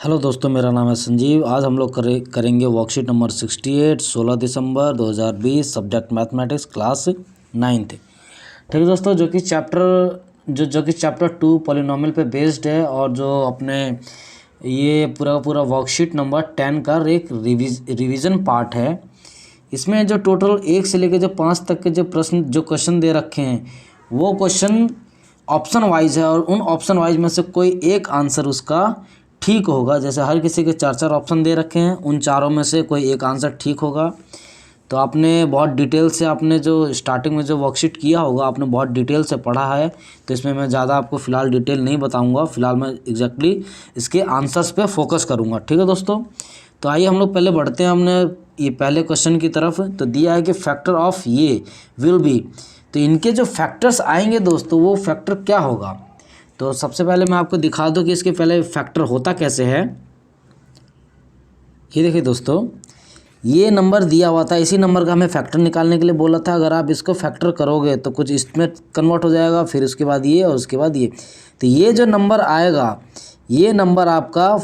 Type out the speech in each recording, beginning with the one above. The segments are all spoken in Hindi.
हेलो दोस्तों, मेरा नाम है संजीव। आज हम लोग करेंगे वर्कशीट नंबर 68 16 दिसंबर 2020, सब्जेक्ट मैथमेटिक्स, क्लास 9th। ठीक है दोस्तों, जो कि चैप्टर 2 पॉलिनोमियल पे बेस्ड है और जो अपने ये पूरा वर्कशीट नंबर 10 का एक रिवीजन पार्ट है। इसमें जो टोटल 1 से लेकर जो 5 तक के जो क्वेश्चन दे रखे हैं वो क्वेश्चन ऑप्शन वाइज है और उन ऑप्शन वाइज में से कोई एक आंसर उसका ठीक होगा। जैसे हर किसी के 4 ऑप्शन दे रखे हैं, उन चारों में से कोई एक आंसर ठीक होगा। तो आपने बहुत डिटेल से आपने जो स्टार्टिंग में जो वर्कशीट किया होगा आपने बहुत डिटेल से पढ़ा है, तो इसमें मैं ज़्यादा आपको फ़िलहाल डिटेल नहीं बताऊंगा। फ़िलहाल मैं एग्जैक्टली इसके आंसर्स पे फोकस करूंगा। ठीक है दोस्तों, तो आइए हम लोग पहले बढ़ते हैं। हमने ये पहले क्वेश्चन की तरफ तो दिया है कि फैक्टर ऑफ ये विल बी, तो इनके जो फैक्टर्स आएंगे दोस्तों वो फैक्टर क्या होगा। तो सबसे पहले मैं आपको दिखा दूं कि इसके पहले फैक्टर होता कैसे है। ये देखिए दोस्तों, ये नंबर दिया हुआ था, इसी नंबर का हमें फैक्टर निकालने के लिए बोला था। अगर आप इसको फैक्टर करोगे तो कुछ इसमें कन्वर्ट हो जाएगा, फिर उसके बाद ये और उसके बाद ये। तो ये जो नंबर आएगा ये नंबर आपका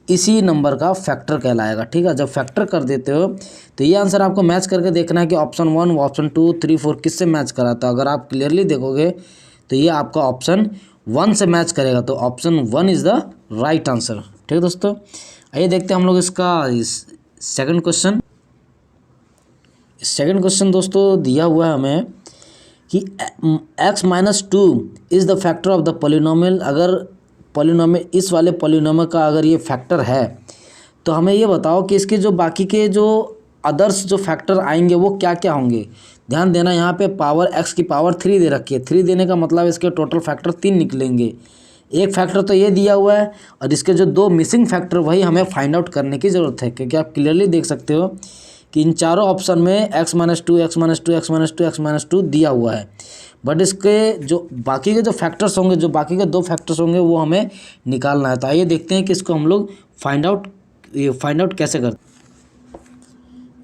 इसी नंबर का फैक्टर कहलाएगा। ठीक है, जब फैक्टर कर देते हो तो ये आंसर आपको मैच करके देखना है कि ऑप्शन 1, ऑप्शन 2, 3, 4 किससे मैच करा था। अगर आप क्लियरली देखोगे तो ये आपका ऑप्शन 1 से मैच करेगा, तो option 1 is the right answer. ठीक है दोस्तों, आइए देखते हैं हम लोग इसका सेकंड क्वेश्चन। सेकंड क्वेश्चन दोस्तों दिया हुआ है हमें कि x-2 is the factor of the polynomial. अगर पॉलिनोमियल इस वाले पॉलिनोमियल का अगर ये फैक्टर है तो हमें ये बताओ कि इसके जो बाकी के जो अदर्स जो फैक्टर आएंगे वो क्या क्या होंगे। ध्यान देना, यहाँ पे पावर x की पावर 3 दे रखी है। 3 देने का मतलब इसके टोटल फैक्टर 3 निकलेंगे। एक फैक्टर तो ये दिया हुआ है और इसके जो 2 मिसिंग फैक्टर वही हमें फाइंड आउट करने की ज़रूरत है, क्योंकि आप क्लियरली देख सकते हो कि इन चारों ऑप्शन में x-2, x-2, x-2, x-2 दिया हुआ है। बट इसके जो बाकी के जो फैक्टर्स होंगे, जो बाकी के 2 फैक्टर्स होंगे वो हमें निकालना है। तो आइए देखते हैं कि इसको हम लोग फाइंड आउट कैसे करते हैं।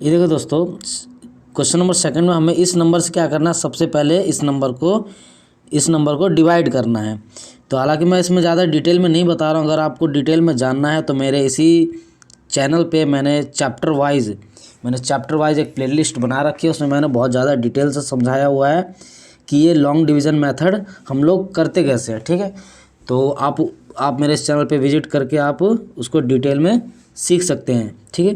ये देखो दोस्तों, क्वेश्चन नंबर सेकंड में हमें इस नंबर से क्या करना है, सबसे पहले इस नंबर को डिवाइड करना है। तो हालांकि मैं इसमें ज़्यादा डिटेल में नहीं बता रहा हूँ। अगर आपको डिटेल में जानना है तो मेरे इसी चैनल पे मैंने चैप्टर वाइज एक प्लेलिस्ट बना रखी है, उसमें मैंने बहुत ज़्यादा डिटेल से समझाया हुआ है कि ये लॉन्ग डिवीज़न मेथड हम लोग करते कैसे हैं। ठीक है, तो आप मेरे इस चैनल पे विजिट करके आप उसको डिटेल में सीख सकते हैं। ठीक है,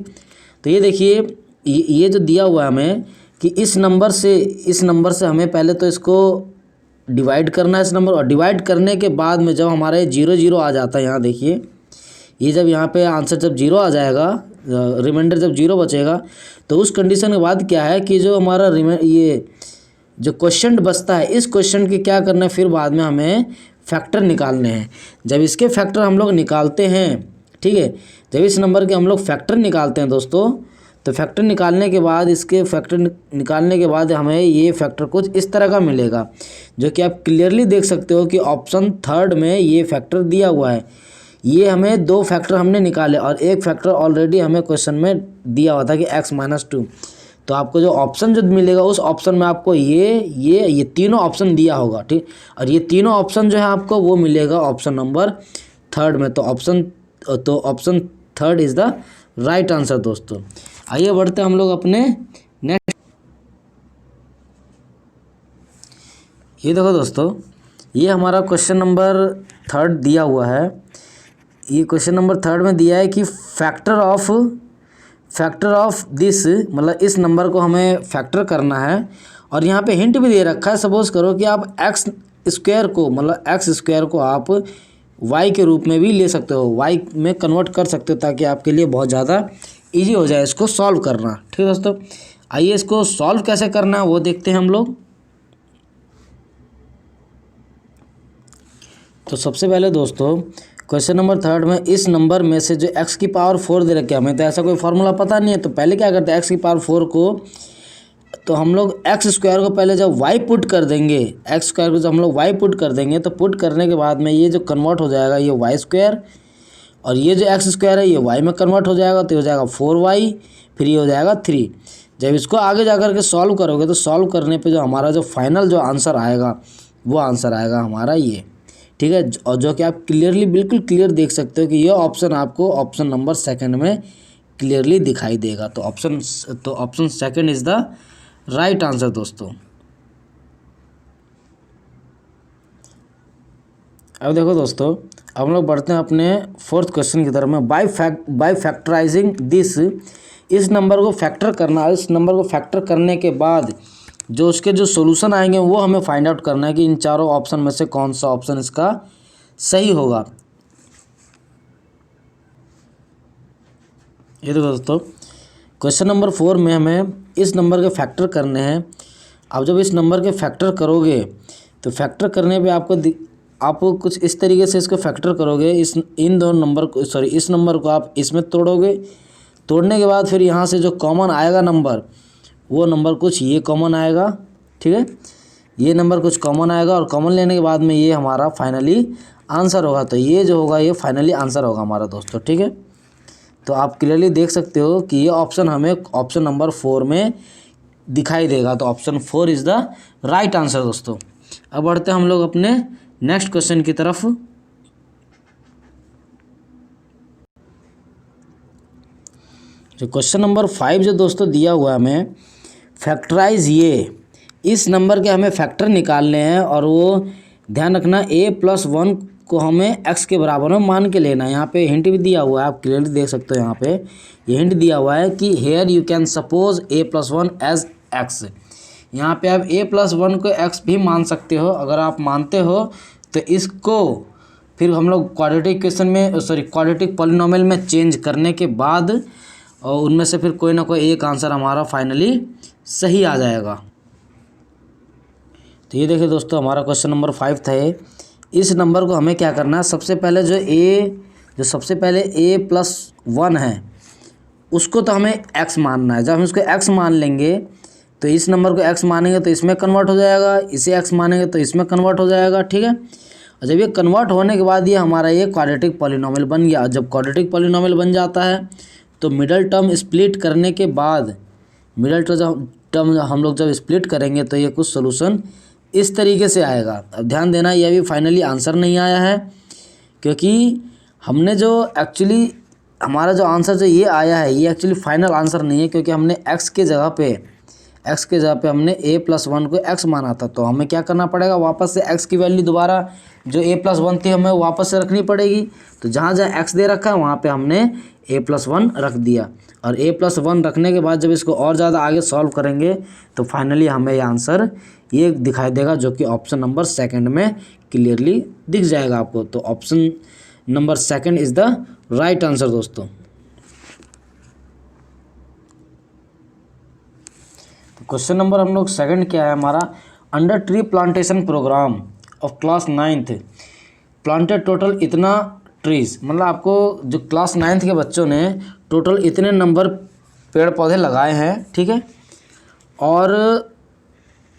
तो ये देखिए, ये जो दिया हुआ है हमें कि इस नंबर से हमें पहले तो इसको डिवाइड करना है इस नंबर, और डिवाइड करने के बाद में जब हमारे 0 0 आ जाता है, यहाँ देखिए, ये जब यहाँ पे आंसर जब 0 आ जाएगा, रिमाइंडर जब 0 बचेगा, तो उस कंडीशन के बाद क्या है कि जो हमारा ये जो क्वेश्चन बचता है, इस क्वेश्चन के क्या करना है, फिर बाद में हमें फैक्टर निकालने हैं। जब इसके फैक्टर हम लोग निकालते हैं, ठीक है, जब इस नंबर के हम लोग फैक्टर निकालते हैं दोस्तों, तो फैक्टर निकालने के बाद इसके फैक्टर निकालने के बाद हमें ये फैक्टर कुछ इस तरह का मिलेगा, जो कि आप क्लियरली देख सकते हो कि ऑप्शन 3 में ये फैक्टर दिया हुआ है। ये हमें 2 फैक्टर हमने निकाले और एक फैक्टर ऑलरेडी हमें क्वेश्चन में दिया हुआ था कि x-2। तो आपको जो ऑप्शन जो मिलेगा उस ऑप्शन में आपको ये तीनों ऑप्शन दिया होगा। ठीक, और ये तीनों ऑप्शन जो है आपको वो मिलेगा ऑप्शन नंबर 3 में। तो option 3 is the right answer दोस्तों। आइए बढ़ते हैं हम लोग अपने नेक्स्ट। ये देखो दोस्तों, ये हमारा क्वेश्चन नंबर 3 दिया हुआ है। ये क्वेश्चन नंबर 3 में दिया है कि फैक्टर ऑफ दिस, मतलब इस नंबर को हमें फैक्टर करना है। और यहाँ पे हिंट भी दे रखा है। सपोज करो कि आप x² को आप y के रूप में भी ले सकते हो, y में कन्वर्ट कर सकते हो, ताकि आपके लिए बहुत ज़्यादा ईजी हो जाए इसको सॉल्व करना। ठीक है दोस्तों, आइए इसको सॉल्व कैसे करना है वो देखते हैं हम लोग। तो सबसे पहले दोस्तों क्वेश्चन नंबर 3 में इस नंबर में से जो x की पावर 4 दे रखी है, हमें तो ऐसा कोई फार्मूला पता नहीं है। तो पहले क्या करते हैं, x की पावर 4 को, तो हम लोग x² को पहले जब y पुट कर देंगे, x² को जब हम लोग y पुट कर देंगे, तो पुट करने के बाद में ये जो कन्वर्ट हो जाएगा ये y², और ये जो x² है ये y में कन्वर्ट हो जाएगा, तो हो जाएगा 4y, फिर ये हो जाएगा 3। जब इसको आगे जा कर के सॉल्व करोगे तो सॉल्व करने पे जो हमारा जो फाइनल जो आंसर आएगा वो आंसर आएगा हमारा ये। ठीक है, और जो कि आप क्लियरली बिल्कुल क्लियर देख सकते हो कि ये ऑप्शन आपको ऑप्शन नंबर सेकंड में क्लियरली दिखाई देगा। तो option second is the right answer दोस्तों। अब देखो दोस्तों, अब हम लोग बढ़ते हैं अपने फोर्थ क्वेश्चन की तरफ में। बाय फैक्टराइजिंग दिस, इस नंबर को फैक्टर करना, इस नंबर को फैक्टर करने के बाद जो उसके जो सोल्यूशन आएंगे वो हमें फाइंड आउट करना है कि इन चारों ऑप्शन में से कौन सा ऑप्शन इसका सही होगा। ये देखो दोस्तों, क्वेश्चन नंबर 4 में हमें इस नंबर के फैक्टर करने हैं। अब जब इस नंबर के फैक्टर करोगे तो फैक्टर करने पे आपको कुछ इस तरीके से इसको फैक्टर करोगे, इन दोनों नंबर को, सॉरी इस नंबर को आप इसमें तोड़ोगे। तोड़ने के बाद फिर यहाँ से जो कॉमन आएगा नंबर, वो नंबर कुछ ये कॉमन आएगा, ठीक है, ये नंबर कुछ कॉमन आएगा और कॉमन लेने के बाद में ये हमारा फाइनली आंसर होगा। तो ये जो होगा ये फाइनली आंसर होगा हमारा दोस्तों, ठीक है। तो आप क्लियरली देख सकते हो कि ये ऑप्शन हमें ऑप्शन नंबर 4 में दिखाई देगा। तो option 4 is the right answer दोस्तों। अब बढ़ते हैं हम लोग अपने नेक्स्ट क्वेश्चन की तरफ। जो क्वेश्चन नंबर 5 जो दोस्तों दिया हुआ है हमें, फैक्टराइज ये, इस नंबर के हमें फैक्टर निकालने हैं और वो ध्यान रखना a+1 को हमें x के बराबर में मान के लेना है। यहाँ पे हिंट भी दिया हुआ है, आप क्लियरली देख सकते हो। यहाँ पे ये हिंट दिया हुआ है कि here you can suppose a+1 as x। यहाँ पे आप a+1 को x भी मान सकते हो। अगर आप मानते हो तो इसको फिर हम लोग क्वाड्रेटिक इक्वेशन में, सॉरी क्वाड्रेटिक पॉलिनोमियल में चेंज करने के बाद और उनमें से फिर कोई ना कोई एक आंसर हमारा फाइनली सही आ जाएगा। तो ये देखिए दोस्तों, हमारा क्वेश्चन नंबर 5 था ये। इस नंबर को हमें क्या करना है, सबसे पहले सबसे पहले a+1 है उसको तो हमें x मानना है। जब हम उसको x मान लेंगे तो इस नंबर को x मानेंगे तो इसमें कन्वर्ट हो जाएगा, इसे x मानेंगे तो इसमें कन्वर्ट हो जाएगा, ठीक है। और जब ये कन्वर्ट होने के बाद ये हमारा ये क्वाड्रेटिक पॉलिनोमियल बन गया। जब क्वाड्रेटिक पॉलिनोमियल बन जाता है तो मिडल टर्म स्प्लिट करने के बाद, मिडल टर्म हम लोग जब स्प्लिट करेंगे तो ये कुछ सोल्यूशन इस तरीके से आएगा। अब ध्यान देना, यह भी फाइनली आंसर नहीं आया है, क्योंकि हमने जो एक्चुअली हमारा जो आंसर जो ये आया है ये एक्चुअली फाइनल आंसर नहीं है, क्योंकि हमने x के जगह पे हमने a+1 को x माना था। तो हमें क्या करना पड़ेगा, वापस से x की वैल्यू दोबारा जो a+1 थी हमें वापस से रखनी पड़ेगी। तो जहाँ जहाँ x दे रखा है वहाँ पे हमने a+1 रख दिया, और a+1 रखने के बाद जब इसको और ज़्यादा आगे सॉल्व करेंगे तो फाइनली हमें ये आंसर ये दिखाई देगा, जो कि ऑप्शन नंबर सेकंड में क्लियरली दिख जाएगा आपको। तो option number second is the right answer दोस्तों। तो क्वेश्चन नंबर हम लोग सेकंड क्या है हमारा, under tree plantation programme of class 9th planted total इतना ट्रीज, मतलब आपको जो क्लास 9th के बच्चों ने टोटल इतने नंबर पेड़ पौधे लगाए हैं, ठीक है। और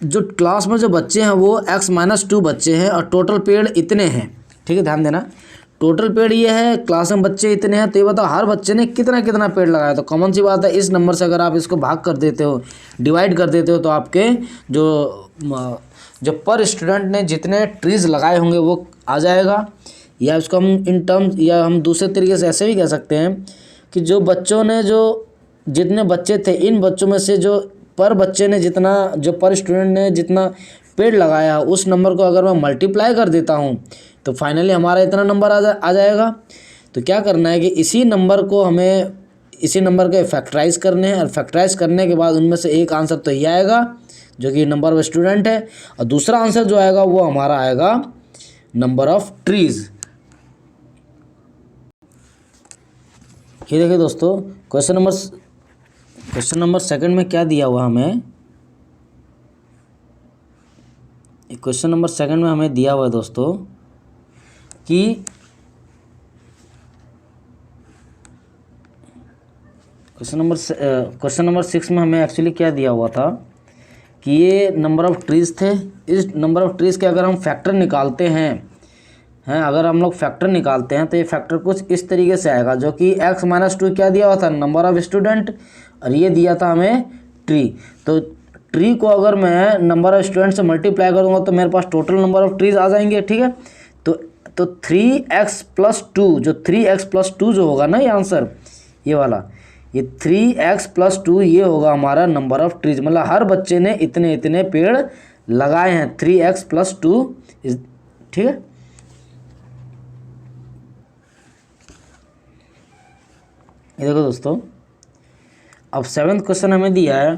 जो क्लास में जो बच्चे हैं वो x-2 बच्चे हैं और टोटल पेड़ इतने हैं, ठीक है। ध्यान देना, टोटल पेड़ ये है, क्लास में बच्चे इतने हैं। तो ये बताओ हर बच्चे ने कितना कितना पेड़ लगाया। तो कॉमन सी बात है, इस नंबर से अगर आप इसको भाग कर देते हो, डिवाइड कर देते हो, तो आपके जो पर स्टूडेंट ने जितने ट्रीज़ लगाए होंगे वो आ जाएगा। या इसको हम इन टर्म्स, या हम दूसरे तरीके से ऐसे भी कह सकते हैं कि जो बच्चों ने जितने बच्चे थे, इन बच्चों में से जो पर बच्चे ने जितना, जो पर स्टूडेंट ने जितना पेड़ लगाया है उस नंबर को अगर मैं मल्टीप्लाई कर देता हूँ तो फाइनली हमारा इतना नंबर आ जाएगा। तो क्या करना है कि इसी नंबर के फैक्टराइज करने हैं, और फैक्टराइज करने के बाद उनमें से एक आंसर तो ये आएगा जो कि नंबर ऑफ स्टूडेंट है, और दूसरा आंसर जो आएगा वो हमारा आएगा नंबर ऑफ ट्रीज़। ये देखिए दोस्तों, क्वेश्चन नंबर सेकंड में क्या दिया हुआ हमें, क्वेश्चन नंबर सेकंड में हमें दिया हुआ है दोस्तों कि क्वेश्चन नंबर 6 में हमें एक्चुअली क्या दिया हुआ था कि ये नंबर ऑफ़ ट्रीज़ थे। इस नंबर ऑफ़ ट्रीज़ के अगर हम फैक्टर निकालते हैं अगर हम लोग फैक्टर निकालते हैं तो ये फैक्टर कुछ इस तरीके से आएगा, जो कि x-2 क्या दिया हुआ था, नंबर ऑफ़ स्टूडेंट, और ये दिया था हमें ट्री। तो ट्री को अगर मैं नंबर ऑफ़ स्टूडेंट से मल्टीप्लाई करूँगा तो मेरे पास टोटल नंबर ऑफ़ ट्रीज़ आ जाएंगे, ठीक है। तो तो 3x+2 जो 3x+2 जो होगा ना ये आंसर ये वाला, ये 3x+2 ये होगा हमारा नंबर ऑफ ट्रीज, मतलब हर बच्चे ने इतने इतने पेड़ लगाए हैं 3x+2। ठीक है, ये देखो दोस्तों, अब 7th क्वेश्चन हमें दिया है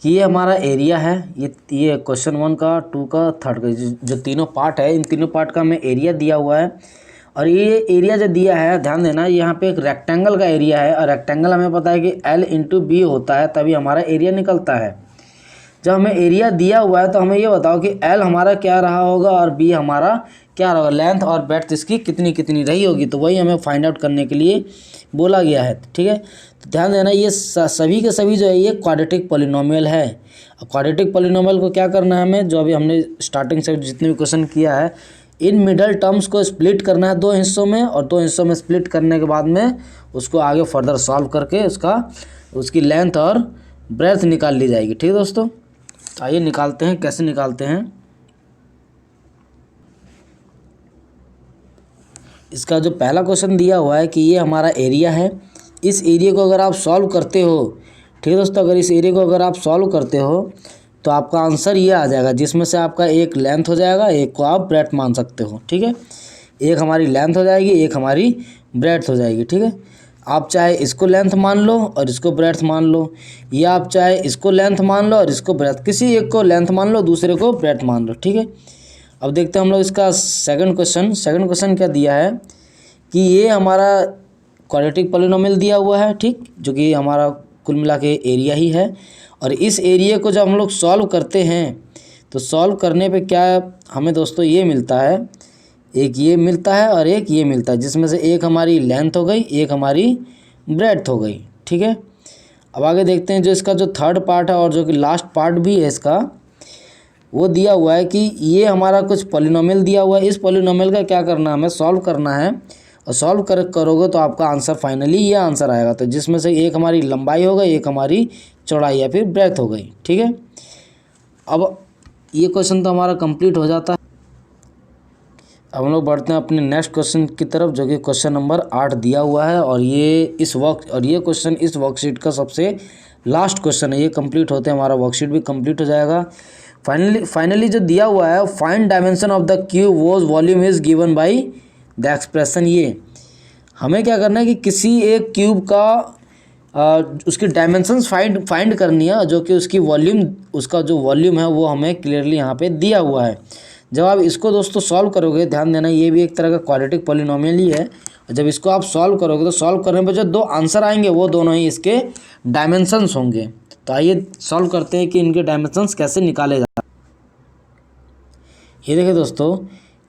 कि ये हमारा एरिया है, ये क्वेश्चन 1 का, 2 का, 3rd का, जो तीनों पार्ट है, इन तीनों पार्ट का हमें एरिया दिया हुआ है। और ये एरिया जो दिया है, ध्यान देना, यहाँ पे एक रेक्टेंगल का एरिया है, और रेक्टेंगल हमें पता है कि L/B होता है, तभी हमारा एरिया निकलता है। जब हमें एरिया दिया हुआ है तो हमें ये बताओ कि L हमारा क्या रहा होगा और B हमारा क्या रहा होगा, लेंथ और ब्रेड्थ इसकी कितनी कितनी रही होगी, तो वही हमें फाइंड आउट करने के लिए बोला गया है। ठीक है, तो ध्यान देना, ये सभी के सभी जो है ये क्वाड्रेटिक पॉलिनोमियल है। अब क्वाड्रेटिक पॉलिनोमियल को क्या करना है हमें, जो अभी हमने स्टार्टिंग से जितने भी क्वेश्चन किया है, इन मिडल टर्म्स को स्प्लिट करना है 2 हिस्सों में, और 2 हिस्सों में स्प्लिट करने के बाद में उसको आगे फर्दर सॉल्व करके उसकी लेंथ और ब्रेड्थ निकाल ली जाएगी। ठीक है दोस्तों, आइए निकालते हैं, कैसे निकालते हैं। इसका जो पहला क्वेश्चन दिया हुआ है कि ये हमारा एरिया है, इस एरिया को अगर आप सॉल्व करते हो, ठीक है दोस्तों, अगर इस एरिया को अगर आप सॉल्व करते हो तो आपका आंसर ये आ जाएगा, जिसमें से आपका एक लेंथ हो जाएगा, एक को आप ब्रेड्थ मान सकते हो। ठीक है, एक हमारी लेंथ हो जाएगी, एक हमारी ब्रेड्थ हो जाएगी। ठीक है, आप चाहे इसको लेंथ मान लो और इसको ब्रेड्थ मान लो, या आप चाहे इसको लेंथ मान लो और इसको ब्रेड्थ, किसी एक को लेंथ मान लो, दूसरे को ब्रेड्थ मान लो। ठीक है, अब देखते हैं हम लोग इसका सेकंड क्वेश्चन क्या दिया है कि ये हमारा क्वाड्रेटिक पॉलिनोमियल दिया हुआ है, ठीक, जो कि हमारा कुल मिला के एरिया ही है। और इस एरिया को जब हम लोग सॉल्व करते हैं तो सॉल्व करने पे क्या हमें दोस्तों ये मिलता है, एक ये मिलता है और एक ये मिलता है, जिसमें से एक हमारी लेंथ हो गई, एक हमारी ब्रेड्थ हो गई। ठीक है, अब आगे देखते हैं, जो इसका जो 3rd पार्ट है और जो कि लास्ट पार्ट भी है इसका, वो दिया हुआ है कि ये हमारा कुछ पॉलिनोमियल दिया हुआ है, इस पॉलिनोमियल का क्या करना है, हमें सॉल्व करना है, और सॉल्व करोगे तो आपका आंसर फाइनली ये आंसर आएगा, तो जिसमें से एक हमारी लंबाई हो गई, एक हमारी चौड़ाई या फिर ब्रेड्थ हो गई। ठीक है, अब ये क्वेश्चन तो हमारा कंप्लीट हो जाता है। अब हम लोग बढ़ते हैं अपने नेक्स्ट क्वेश्चन की तरफ, जो कि क्वेश्चन नंबर 8 दिया हुआ है, और ये क्वेश्चन इस वर्कशीट का सबसे लास्ट क्वेश्चन है। ये कंप्लीट होते हैं हमारा वर्कशीट भी कंप्लीट हो जाएगा। फाइनली जो दिया हुआ है, find dimension of the cube whose volume is given by the expression. ये हमें क्या करना है कि किसी एक क्यूब का उसकी डायमेंशंस फाइंड करनी है, जो कि उसका जो वॉल्यूम है वो हमें क्लियरली यहाँ पे दिया हुआ है। जब आप इसको दोस्तों सॉल्व करोगे, ध्यान देना, ये भी एक तरह का क्वाड्रेटिक पॉलिनोमियल ही है, और जब इसको आप सॉल्व करोगे तो सॉल्व करने पर जो 2 आंसर आएंगे वो दोनों ही इसके डायमेंशंस होंगे। तो आइए सॉल्व करते हैं कि इनके डायमेंशंस कैसे निकाले जाते हैं। ये देखिए दोस्तों,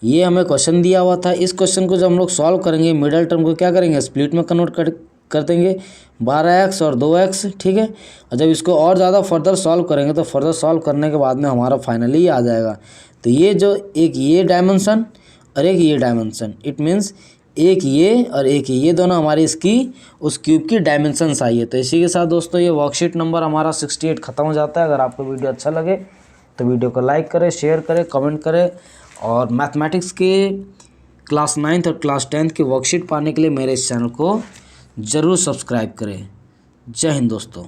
ये हमें क्वेश्चन दिया हुआ था, इस क्वेश्चन को जब हम लोग सॉल्व करेंगे, मिडल टर्म को क्या करेंगे, स्प्लिट में कन्वर्ट कर देंगे, 12x और 2x। ठीक है, और जब इसको और ज़्यादा फर्दर सॉल्व करेंगे तो फर्दर सॉल्व करने के बाद में हमारा फाइनली आ जाएगा। तो ये जो एक ये डायमेंशन और एक ये डायमेंशन, इट मीन्स एक ये और एक ये दोनों हमारी इसकी उस क्यूब की डायमेंशंस आई है। तो इसी के साथ दोस्तों ये वर्कशीट नंबर हमारा 68 ख़त्म हो जाता है। अगर आपको वीडियो अच्छा लगे तो वीडियो को लाइक करें, शेयर करें, कमेंट करें, और मैथमेटिक्स के क्लास 9th और क्लास 10th की वर्कशीट पाने के लिए मेरे इस चैनल को ज़रूर सब्सक्राइब करें। जय हिंद दोस्तों।